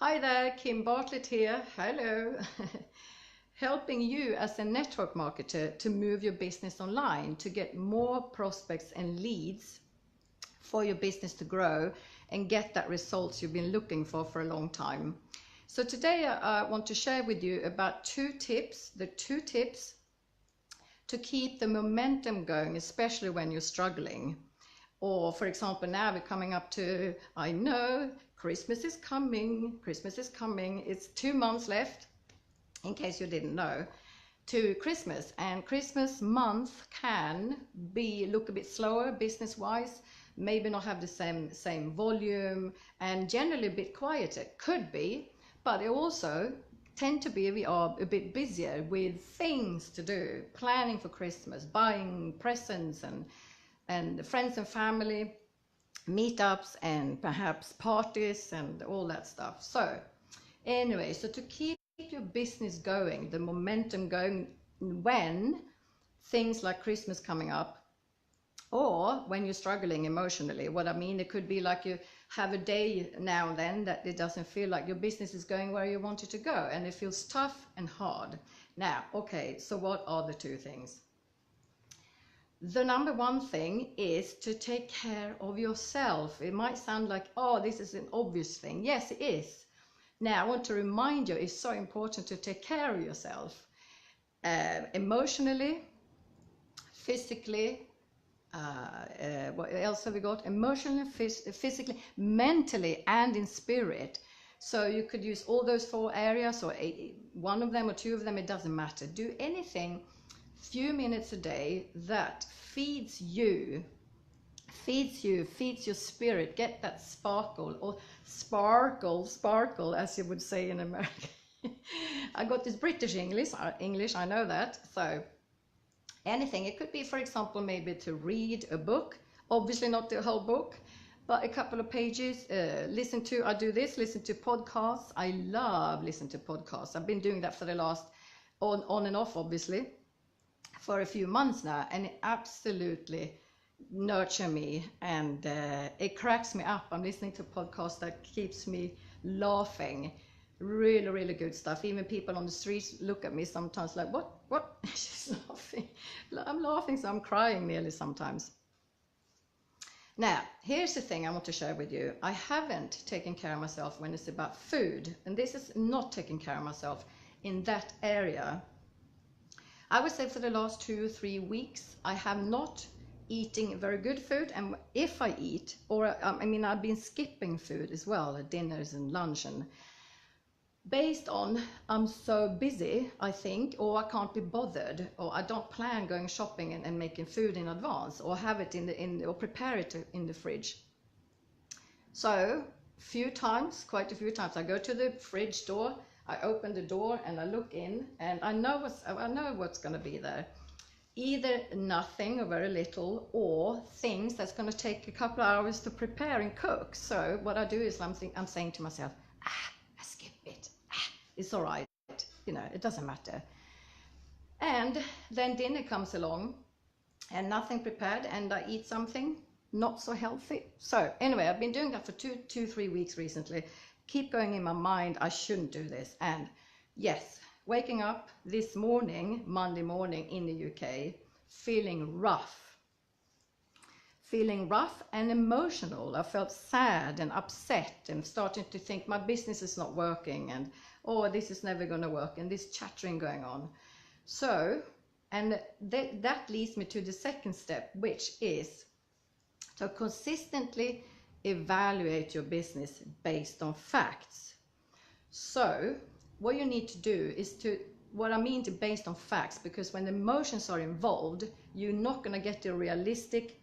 Hi there, Kim Bartlett here. Hello. Helping you as a network marketer to move your business online, to get more prospects and leads for your business to grow and get that results you've been looking for a long time. So today I want to share with you about two tips to keep the momentum going, especially when you're struggling. Or for example, now we're coming up to, I know, Christmas is coming. It's 2 months left, in case you didn't know, to Christmas. And Christmas month can look a bit slower business-wise, maybe not have the same volume, and generally a bit quieter. Could be, but it also tend to be we are a bit busier with things to do, planning for Christmas, buying presents and friends and family meetups and perhaps parties and all that stuff. So anyway, so to keep your business going, the momentum going when things like Christmas coming up, or when you're struggling emotionally. What I mean, it could be like you have a day now and then that it doesn't feel like your business is going where you want it to go, and it feels tough and hard. Now, okay, so what are the two things? The number one thing is to take care of yourself. It might sound like, oh, this is an obvious thing. Yes, it is. Now, I want to remind you, it's so important to take care of yourself. Emotionally, physically, what else have we got? Emotionally, physically, mentally, and in spirit. So you could use all those 4 areas, or one of them or 2 of them, it doesn't matter. Do anything few minutes a day that feeds your spirit. Get that sparkle, or sparkle as you would say in America. I got this British English, I know that. So anything, it could be, for example, maybe to read a book, obviously not the whole book, but a couple of pages. Listen to podcasts. I love listening to podcasts. I've been doing that for the last on and off, obviously, for a few months now, and it absolutely nurture me, and it cracks me up. I'm listening to a podcast that keeps me laughing. Really good stuff. Even people on the streets look at me sometimes like, what? She's laughing. I'm laughing, so I'm crying nearly sometimes. Now, here's the thing I want to share with you. I haven't taken care of myself when it's about food, and this is not taking care of myself in that area. I would say for the last 2 or 3 weeks, I have not eating very good food. And if I eat, or I've been skipping food as well, dinners and lunch, and based on I'm so busy, I think, or I can't be bothered, or I don't plan going shopping and making food in advance, or have it or prepare it in the fridge. So quite a few times, I go to the fridge door, I open the door and I look in, and I know what's going to be there. Either nothing or very little, or things that's going to take a couple of hours to prepare and cook. So what I do is I'm saying to myself, I skip it. It's all right. It doesn't matter. And then dinner comes along and nothing prepared, and I eat something not so healthy. So anyway, I've been doing that for 3 weeks recently. Keep going in my mind, I shouldn't do this. And yes, waking up this morning, Monday morning in the UK, feeling rough and emotional. I felt sad and upset and starting to think my business is not working, and this is never going to work, and this chattering going on. So, and that leads me to the second step, which is to consistently evaluate your business based on facts. So what you need to do is based on facts, because when emotions are involved, you're not going to get a realistic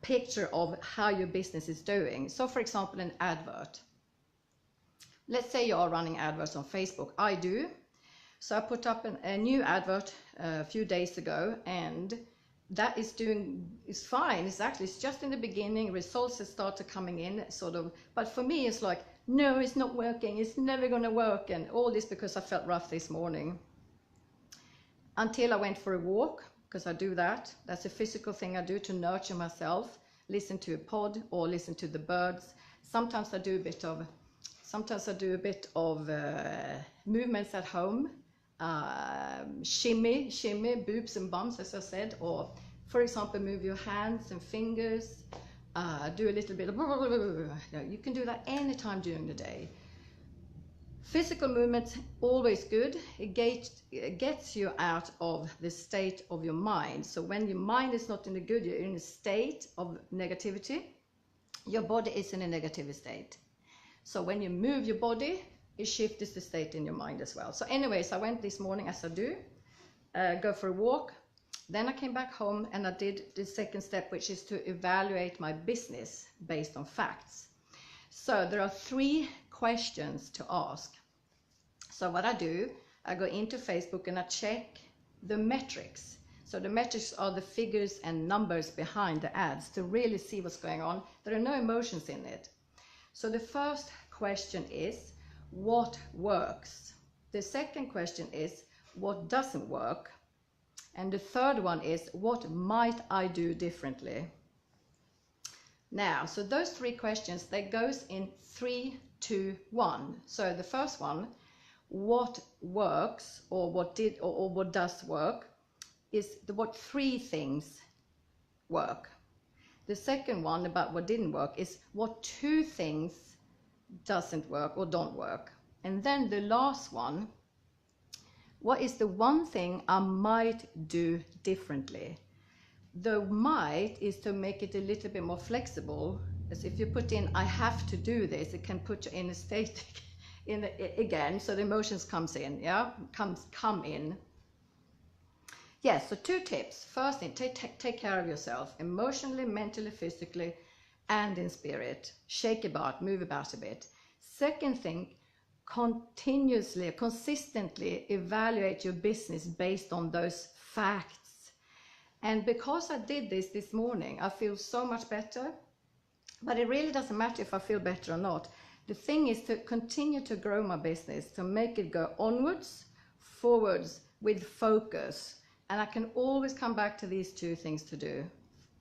picture of how your business is doing. So for example, an advert. Let's say you are running adverts on Facebook. I do. So I put up a new advert a few days ago, and that is fine. It's just in the beginning, results have started coming in, sort of. But for me, it's like, no, it's not working. It's never going to work. And all this because I felt rough this morning. Until I went for a walk, because I do that. That's a physical thing I do to nurture myself. Listen to a pod or listen to the birds. Sometimes I do a bit of Sometimes I do a bit of movements at home, shimmy, boobs and bumps, as I said, or for example, move your hands and fingers, do a little bit of, you can do that anytime during the day. Physical movement, always good. It gets you out of the state of your mind. So when your mind is not in a good, you're in a state of negativity, your body is in a negative state. So when you move your body, it shifts the state in your mind as well. So anyways, I went this morning, as I do, go for a walk. Then I came back home and I did the second step, which is to evaluate my business based on facts. So there are 3 questions to ask. So what I do, I go into Facebook and I check the metrics. So the metrics are the figures and numbers behind the ads to really see what's going on. There are no emotions in it. So the first question is, what works? The second question is, what doesn't work? And the third one is, what might I do differently? Now, so those 3 questions, they goes in 3, 2, 1. So the first one, what works, or what did, or what does work, is what 3 things work. The second one, about what didn't work, is what 2 things doesn't work or don't work. And then the last one, what is the one thing I might do differently? The might is to make it a little bit more flexible, as if you put in, I have to do this, it can put you in a state again, so the emotions comes in, yeah, come in. Yes, so 2 tips. First thing, take care of yourself, emotionally, mentally, physically, and in spirit. Shake about, move about a bit. Second thing, continuously, consistently evaluate your business based on those facts. And because I did this morning, I feel so much better. But it really doesn't matter if I feel better or not. The thing is to continue to grow my business, to make it go onwards, forwards, with focus. And I can always come back to these 2 things to do,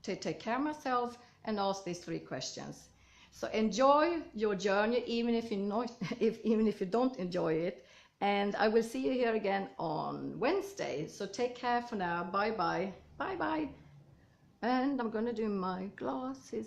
to take care of myself and ask these 3 questions. So enjoy your journey, even if you don't enjoy it. And I will see you here again on Wednesday. So take care for now. Bye bye. Bye bye. And I'm going to do my glasses.